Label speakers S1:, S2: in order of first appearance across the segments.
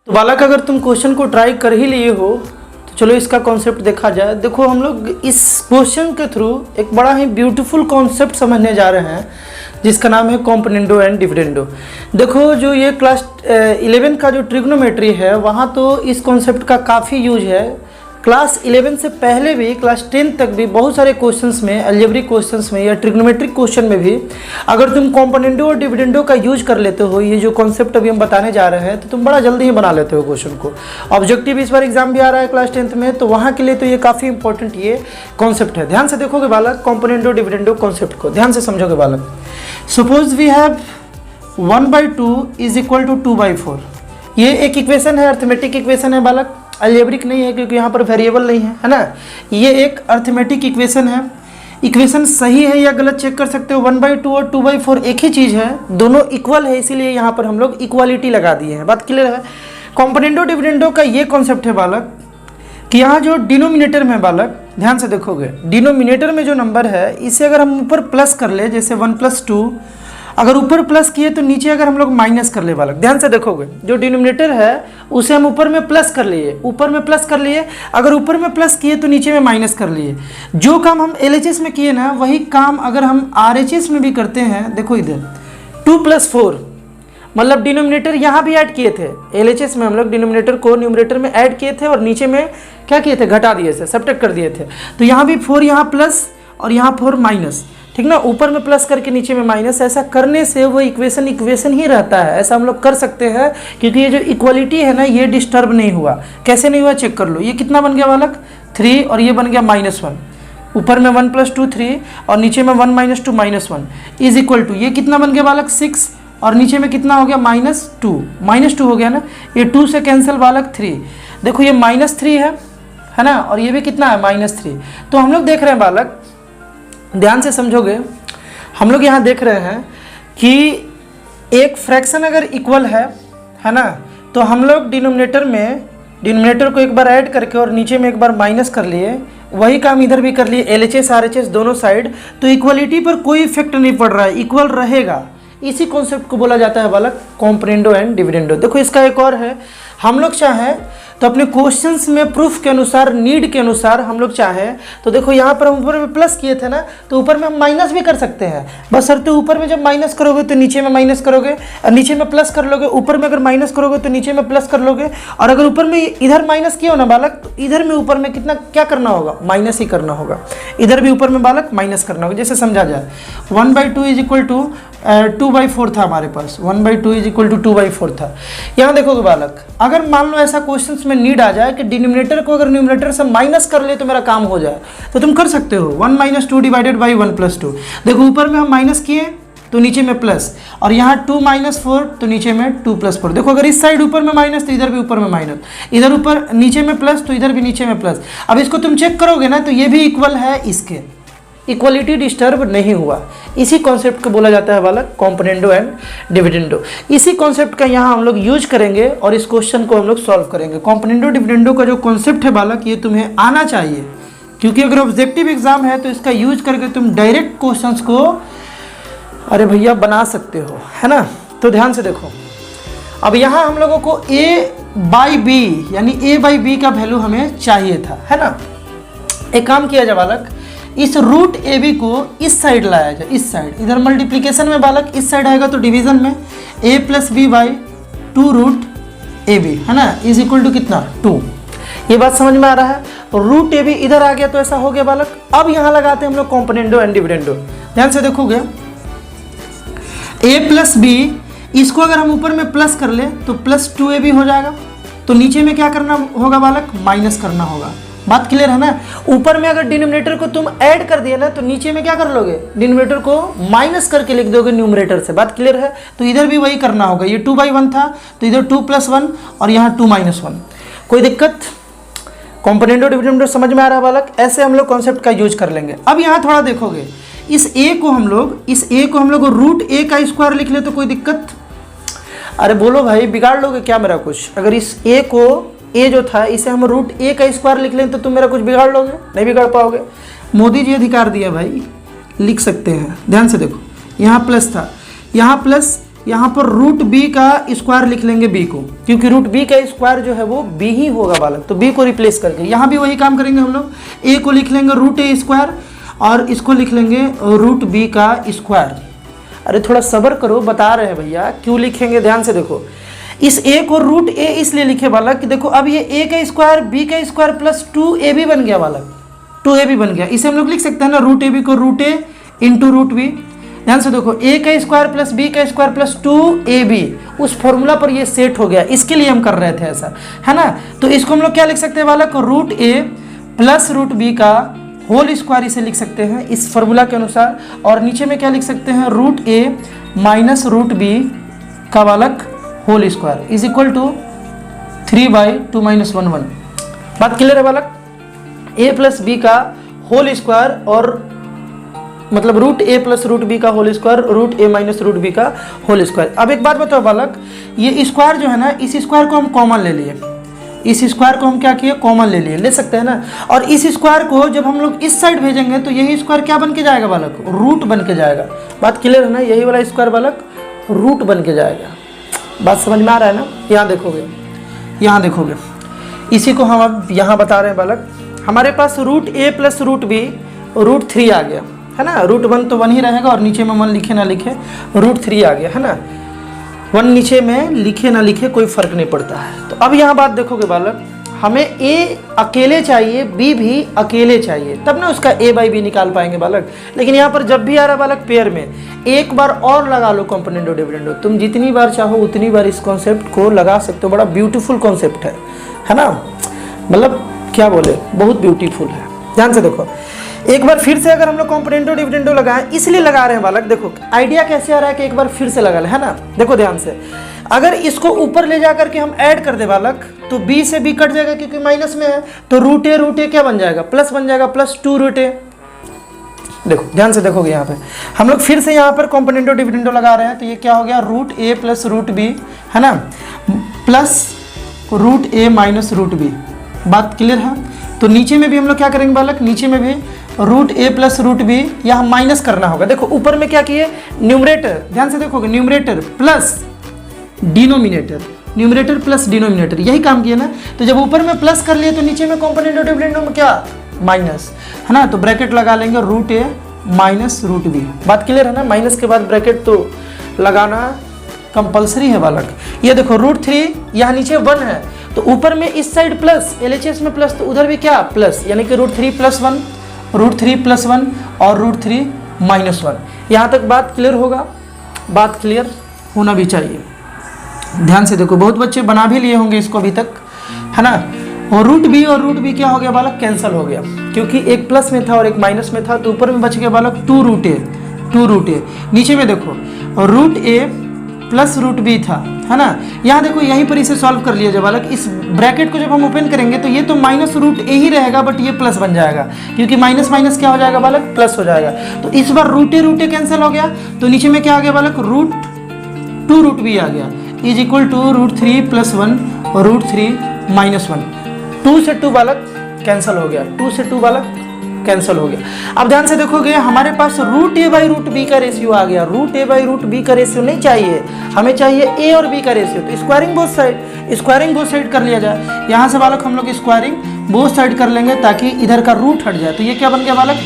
S1: तो बालक अगर तुम क्वेश्चन को ट्राई कर ही लिए हो तो चलो इसका कॉन्सेप्ट देखा जाए। देखो हम लोग इस क्वेश्चन के थ्रू एक बड़ा ही ब्यूटीफुल कॉन्सेप्ट समझने जा रहे हैं जिसका नाम है कॉम्पोनेंडो एंड डिविडेंडो। देखो जो ये क्लास 11 का जो ट्रिग्नोमेट्री है वहाँ तो इस कॉन्सेप्ट का काफ़ी यूज है। क्लास 11 से पहले भी क्लास 10 तक भी बहुत सारे क्वेश्चंस में, अलजेब्रिक क्वेश्चंस में या ट्रिग्नोमेट्रिक क्वेश्चन में भी अगर तुम कॉम्पोनेंडो और डिविडेंडो का यूज कर लेते हो, ये जो कॉन्सेप्ट अभी हम बताने जा रहे हैं, तो तुम बड़ा जल्दी ही बना लेते हो क्वेश्चन को। ऑब्जेक्टिव इस बार एग्जाम भी आ रहा है क्लास 10th में, तो वहाँ के लिए तो ये काफ़ी इंपॉर्टेंट ये कॉन्सेप्ट है। ध्यान से देखोगे बालक, कॉम्पोनेंडो डिविडेंडो कॉन्सेप्ट को ध्यान से समझोगे बालक। Suppose we have 1/2 is equal to 2/4। ये एक इक्वेशन है, अर्थमेटिक इक्वेशन है बालक, अलजेब्रिक नहीं है क्योंकि यहाँ पर वेरिएबल नहीं है ना। ये एक अर्थमेटिक इक्वेशन है। इक्वेशन सही है या गलत चेक कर सकते हो। 1/2 और 2/4 एक ही चीज़ है, दोनों इक्वल है, इसीलिए यहाँ पर हम लोग इक्वालिटी लगा दिए हैं। बात क्लियर है। कॉम्पोनेंडो डिविडेंडो का ये कॉन्सेप्ट है बालक कि यहाँ जो डिनोमिनेटर में बालक ध्यान से देखोगे, डिनोमिनेटर में जो नंबर है इसे अगर हम ऊपर प्लस कर ले, जैसे 1 + 2, अगर ऊपर प्लस किए तो नीचे अगर हम लोग माइनस कर ले बालक, ध्यान से देखोगे जो डिनोमिनेटर है उसे हम ऊपर में प्लस कर लिए, ऊपर में प्लस कर लिए, अगर ऊपर में प्लस किए तो नीचे में माइनस कर लिए। जो काम हम LHS में किए ना वही काम अगर हम RHS में भी करते हैं। देखो इधर 2 + 4 मतलब डिनोमिनेटर यहाँ भी ऐड किए थे। LHS में हम लोग डिनोमिनेटर को न्यूमरेटर में ऐड किए थे और नीचे में क्या किए थे, घटा दिए थे, सब्ट्रैक्ट कर दिए थे। तो यहाँ भी 4 यहाँ प्लस और यहाँ 4 माइनस, ठीक ना, ऊपर में प्लस करके नीचे में माइनस। ऐसा करने से वो इक्वेशन ही रहता है। ऐसा हम लोग कर सकते हैं क्योंकि ये जो इक्वलिटी है ना ये डिस्टर्ब नहीं हुआ। कैसे नहीं हुआ चेक कर लो। ये कितना बन गया बालक, 3 और ये बन गया -1। ऊपर में 1 + 2 3 और नीचे में 1 - 2 -1 इज इक्वल टू ये कितना बन गया बालक 6 और नीचे में कितना हो गया -2 हो गया ना। ये 2 से कैंसिल बालक 3। देखो ये -3 है ना, और ये भी कितना है -3। तो हम लोग देख रहे हैं बालक, ध्यान से समझोगे, हम लोग यहाँ देख रहे हैं कि एक फ्रैक्शन अगर इक्वल है ना, तो हम लोग डिनोमिनेटर को एक बार ऐड करके और नीचे में एक बार माइनस कर लिए। वही काम इधर भी कर लिए, LHS RHS दोनों साइड। तो इक्वलिटी पर कोई इफेक्ट नहीं पड़ रहा है, इक्वल रहेगा। इसी कॉन्सेप्ट को बोला जाता है बालक कॉम्पोनेंडो एंड डिविडेंडो। देखो इसका एक और है, हम लोग चाहें तो अपने क्वेश्चंस में प्रूफ के अनुसार, नीड के अनुसार हम लोग चाहें तो देखो यहाँ पर हम ऊपर में प्लस किए थे ना, तो ऊपर में हम माइनस भी कर सकते हैं। बस शर्त ऊपर में जब माइनस करोगे तो नीचे में माइनस करोगे, और नीचे में प्लस कर लोगे। ऊपर में अगर माइनस करोगे तो नीचे में प्लस कर लोगे, और अगर ऊपर में इधर माइनस किया हो ना बालक, तो इधर में ऊपर में कितना क्या करना होगा, माइनस ही करना होगा। इधर भी ऊपर में बालक माइनस करना होगा। जैसे समझा जाए 1/2 इज इक्वल टू 2/4 था हमारे पास, 1/2 इज इक्वल टू 2/4 था। यहाँ देखोगे बालक, अगर मान लो ऐसा क्वेश्चन में नीड आ जाए कि डिनोमिनेटर को अगर न्यूमरेटर से माइनस कर ले तो मेरा काम हो जाए, तो तुम कर सकते हो। 1 - 2 डिवाइडेड बाई 1 + 2। देखो ऊपर में हम माइनस किए तो नीचे में प्लस, और यहाँ 2 - 4 तो नीचे में 2 + 4। देखो अगर इस साइड ऊपर में माइनस तो इधर भी ऊपर में माइनस, इधर ऊपर नीचे में प्लस तो इधर भी नीचे में प्लस। अब इसको तुम चेक करोगे ना तो ये भी इक्वल है, इसके इक्वलिटी डिस्टर्ब नहीं हुआ। इसी कॉन्सेप्ट को बोला जाता है बालक कॉम्पोनेंडो एंड डिविडेंडो। इसी कॉन्सेप्ट का यहाँ हम लोग यूज करेंगे और इस क्वेश्चन को हम लोग सॉल्व करेंगे। कॉम्पोनेंडो डिविडेंडो का जो कॉन्सेप्ट है बालक, ये तुम्हें आना चाहिए, क्योंकि अगर ऑब्जेक्टिव एग्जाम है तो इसका यूज करके तुम डायरेक्ट क्वेश्चंस को अरे भैया बना सकते हो, है ना। तो ध्यान से देखो, अब यहाँ हम लोगों को A/B यानी A/B का वैल्यू हमें चाहिए था, है ना। एक काम किया जाए बालक, इस रूट AB को इस साइड लाया जाए, इस साइड। इधर मल्टीप्लिकेशन में बालक इस साइड आएगा तो डिवीजन में A + B/2√AB, है ना, इज इक्वल टू कितना 2। ये बात समझ में आ रहा है। रूट AB इधर आ गया तो ऐसा हो गया बालक। अब यहाँ लगाते हैं हम लोग कॉम्पोनेंडो एंड डिविडेंडो। ध्यान से देखोगे A + B, इसको अगर हम ऊपर में प्लस कर ले तो +2AB हो जाएगा। तो नीचे में क्या करना होगा बालक, माइनस करना होगा। बात क्लियर है ना। ऊपर में अगर डिनोमिनेटर को तुम ऐड कर दिए ना तो नीचे में क्या कर लोगे, डिनोमिनेटर को माइनस करके लिख दोगे न्यूमरेटर से। बात क्लियर है। तो इधर भी वही करना होगा। ये 2/1 था तो इधर 2 + 1 और यहाँ 2 - 1। कोई दिक्कत। कॉम्पोनेंडो डिविडेंडो समझ में आ रहा है बालक। ऐसे हम लोग कॉन्सेप्ट का यूज कर लेंगे। अब यहाँ थोड़ा देखोगे, इस A को हम लोग √A का स्क्वायर लिख ले तो कोई दिक्कत। अरे बोलो भाई, बिगाड़ लोगे क्या मेरा कुछ। अगर इस A को, A जो था इसे हम √A का स्क्वायर लिख लें तो तुम मेरा कुछ बिगाड़ लोगे, नहीं बिगाड़ पाओगे। मोदी जी अधिकार दिया भाई, लिख सकते हैं। ध्यान से देखो, यहाँ प्लस था, यहाँ प्लस यहाँ पर रूट बी का स्क्वायर लिख लेंगे बी को, क्योंकि रूट बी का स्क्वायर जो है वो बी ही होगा बालक, तो बी को रिप्लेस करके यहाँ भी वही काम करेंगे हम लोग। ए को लिख लेंगे रूट ए स्क्वायर और इसको लिख लेंगे रूट बी का स्क्वायर। अरे थोड़ा सब्र करो, बता रहे हैं भैया क्यों लिखेंगे, ध्यान से देखो। इस ए को रूट ए इसलिए लिखे बालक कि देखो अब ये ए का स्क्वायर बी का स्क्वायर प्लस 2ab बन गया बालक, 2ab बन गया। इसे हम लोग लिख सकते हैं ना रूट ए बी को रूट ए इंटू रूट बी। ध्यान से देखो ए का स्क्वायर प्लस बी का स्क्वायर प्लस 2ab, उस फॉर्मूला पर ये सेट हो गया, इसके लिए हम कर रहे थे ऐसा, है ना। तो इसको हम लोग क्या लिख सकते हैं बालक, root A plus root B का होल स्क्वायर इसे लिख सकते हैं इस फॉर्मूला के अनुसार। और नीचे में क्या लिख सकते हैं, root A minus root B का बालक whole square is equal to 3/2 - 1 1। बात क्लियर है बालक। ए प्लस बी का होल स्क्वायर और मतलब root A plus root B का whole square root A minus root B का होल स्क्वायर। अब एक बात बताओ बालक, ये स्क्वायर जो है ना, इस स्क्वायर को हम कॉमन ले लिए, इस स्क्वायर को हम क्या किए, कॉमन ले लिए, ले सकते हैं ना। और इस स्क्वायर को जब हम लोग इस साइड भेजेंगे तो यही स्क्वायर क्या बन के जाएगा बालक, रूट बन के जाएगा। बात क्लियर है ना, यही वाला स्क्वायर बालक रूट बन के जाएगा। बात समझ में आ रहा है ना। यहाँ देखोगे, यहाँ देखोगे, इसी को हम अब यहाँ बता रहे हैं बालक। हमारे पास root A plus root B root 3 आ गया, है ना। रूट 1 तो 1 ही रहेगा और नीचे में 1 लिखे ना लिखे रूट 3 आ गया, है ना। 1 नीचे में लिखे ना लिखे कोई फर्क नहीं पड़ता है। तो अब यहाँ बात देखोगे बालक, हमें ए अकेले चाहिए, बी भी अकेले चाहिए, तब ना उसका a बाई बी निकाल पाएंगे बालक। लेकिन यहाँ पर जब भी आ रहा बालक पेयर में, एक बार और लगा लो कंपोनेंडो डिविडेंडो, तुम जितनी बार चाहो उतनी बार इस कॉन्सेप्ट को लगा सकते हो। बड़ा ब्यूटीफुल कॉन्सेप्ट है ना, मतलब क्या बोले, बहुत ब्यूटीफुल है। ध्यान से देखो एक बार फिर से, अगर हम लोग कंपोनेंडो डिविडेंडो लगाएं, इसलिए लगा रहे हैं बालक, देखो आइडिया कैसे आ रहा है कि एक बार फिर से लगा ले, है ना। देखो ध्यान से, अगर इसको ऊपर ले जाकर के हम ऐड कर दे बालक, तो b से b कट जाएगा क्योंकि माइनस में है, तो रूट ए क्या बन जाएगा, प्लस बन जाएगा, प्लस 2 रूट ए। देखो ध्यान से देखोगे, यहाँ पे हम लोग फिर से यहाँ पर कंपोनेंडो डिविडेंडो लगा रहे हैं, तो ये क्या हो गया, root A plus root B, है ना, plus root A minus root B. बात क्लियर है। तो नीचे में भी हम लोग क्या करेंगे बालक, नीचे में भी root A plus root B यहाँ माइनस करना होगा। देखो ऊपर में क्या किए, न्यूमरेटर, ध्यान से देखोगे, numerator plus denominator, numerator plus denominator, यही काम किया ना। तो जब ऊपर में प्लस कर लिए तो नीचे में कंपोनेंडो डिविडेंडो में क्या, माइनस, है ना। तो ब्रैकेट लगा लेंगे root A minus root B. बात क्लियर है ना, माइनस के बाद ब्रैकेट तो लगाना कंपलसरी है बालक। ये देखो रूट 3 यहाँ नीचे 1 है, तो ऊपर में इस साइड प्लस, LHS में प्लस, तो उधर भी क्या प्लस, यानी कि रूट 3 + 1, रूट 3 + 1 और रूट 3 - 1। यहाँ तक बात क्लियर होगा, बात क्लियर होना भी चाहिए। ध्यान से देखो, बहुत बच्चे बना भी लिए होंगे इसको अभी तक, है ना। और रूट बी क्या हो गया बालक, कैंसिल हो गया, क्योंकि एक प्लस में था और एक माइनस में था, तो ऊपर में बच गया बालक 2 रूट ए। नीचे में देखो root A plus root B था, है ना। यहाँ देखो यहीं पर इसे सॉल्व कर लिया जाए बालक। इस ब्रैकेट को जब हम ओपन करेंगे तो ये तो माइनस रूट ए ही रहेगा, बट ये प्लस बन जाएगा, क्योंकि माइनस माइनस क्या हो जाएगा बालक, प्लस हो जाएगा। तो इस बार रूट ए कैंसिल हो गया, तो नीचे में क्या आ गया बालक, रूट 2 रूट बी आ गया, इज इक्वल टू रूट 3 + 1 और रूट 3 - 1। 2 से 2 बालक कैंसिल हो गया, 2 से 2 बालक कैंसिल हो गया। अब ध्यान से देखोगे, हमारे पास root A by root B का रेशियो आ गया। Root A by root B का रेशियो नहीं चाहिए, हमें चाहिए ए और बी का रेशियो। तो स्क्वायरिंग बोथ साइड कर लिया जाए। यहाँ से बालक हम लोग स्क्वायरिंग बोथ साइड कर लेंगे ताकि इधर का रूट हट जाए। तो ये क्या बन गया बालक,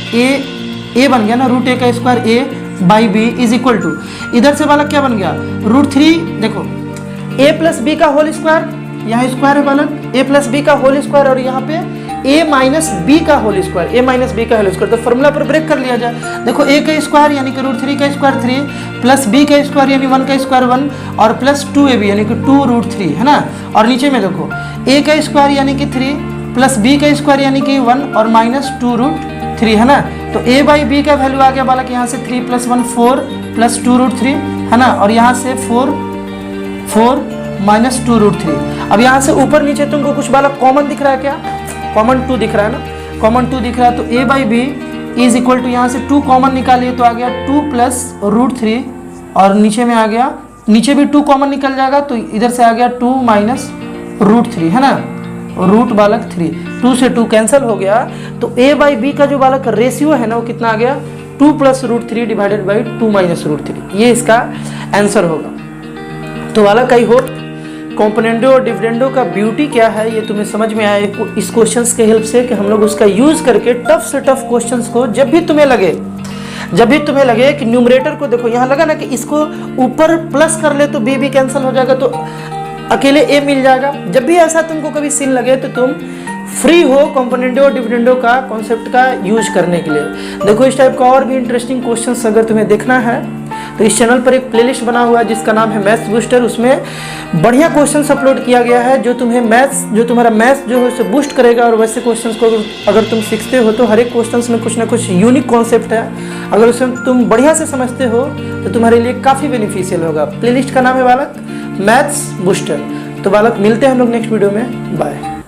S1: ए बन गया ना, रूट ए का square a by b is equal to, इधर से बालक क्या बन गया, रूट 3, देखो ए प्लस बी का होल स्क्वायर, यहाँ स्क्वायर है बालक, ए प्लस बी का होल स्क्वायर, और यहाँ पे a माइनस बी का whole square, a minus b का होल स्क्वायर। तो फॉर्मूला पर ब्रेक कर लिया जाए। देखो a का स्क्वायर यानी कि रूट 3 का स्क्वायर 3, प्लस b का स्क्वायर यानी 1 का स्क्वायर 1, और प्लस 2ab यानी कि 2 रूट 3, है ना। और नीचे में देखो a का स्क्वायर यानी कि 3, प्लस b का स्क्वायर यानी कि 1, और माइनस 2 रूट 3, है ना। तो a बाई बी का वैल्यू आ गया बालक, यहाँ से 3 + 1 4 प्लस 2 रूट 3, है ना। और यहाँ से 4 माइनस 2 रूट 3। अब यहाँ से ऊपर नीचे तुमको कुछ बालक कॉमन दिख रहा है क्या, कॉमन 2 दिख रहा है ना, कॉमन 2 दिख रहा है। तो a by b is equal to, यहाँ से 2 कॉमन निकालिए तो आ गया 2 + रूट 3, और नीचे में आ गया, नीचे भी 2 कॉमन निकल जाएगा तो इधर से आ गया 2 माइनस रूट 3, है ना, रूट बालक 3। 2 से 2 कैंसिल हो गया। तो a बाई बी का जो बालक रेशियो है ना, वो कितना आ गया, 2 + root 3 divided by 2 minus root 3। ये इसका आंसर होगा। तो बालक आई होप कॉम्पोनेंडो और डिविडेंडो का ब्यूटी क्या है ये तुम्हें समझ में आए इस क्वेश्चंस के हेल्प से, कि हम लोग उसका यूज़ करके टफ से टफ क्वेश्चंस को जब भी तुम्हें लगे कि न्यूमरेटर को देखो, यहाँ लगा ना कि इसको ऊपर प्लस कर ले तो बी भी कैंसिल हो जाएगा, तो अकेले ए मिल जाएगा। जब भी ऐसा तुमको कभी सीन लगे तो तुम फ्री हो कॉम्पोनेंडो और डिविडेंडो का कॉन्सेप्ट का यूज करने के लिए। देखो इस टाइप का और भी इंटरेस्टिंग क्वेश्चंस अगर तुम्हें देखना है तो इस चैनल पर एक प्लेलिस्ट बना हुआ है जिसका नाम है मैथ्स बूस्टर। उसमें बढ़िया क्वेश्चंस अपलोड किया गया है जो तुम्हारा मैथ्स जो है उसे बूस्ट करेगा। और वैसे क्वेश्चंस को अगर तुम सीखते हो तो हर एक क्वेश्चंस में कुछ ना कुछ यूनिक कॉन्सेप्ट है, अगर उसे तुम बढ़िया से समझते हो तो तुम्हारे लिए काफ़ी बेनिफिशियल होगा। प्लेलिस्ट का नाम है बालक मैथ्स बूस्टर। तो बालक मिलते हैं हम लोग नेक्स्ट वीडियो में, बाय।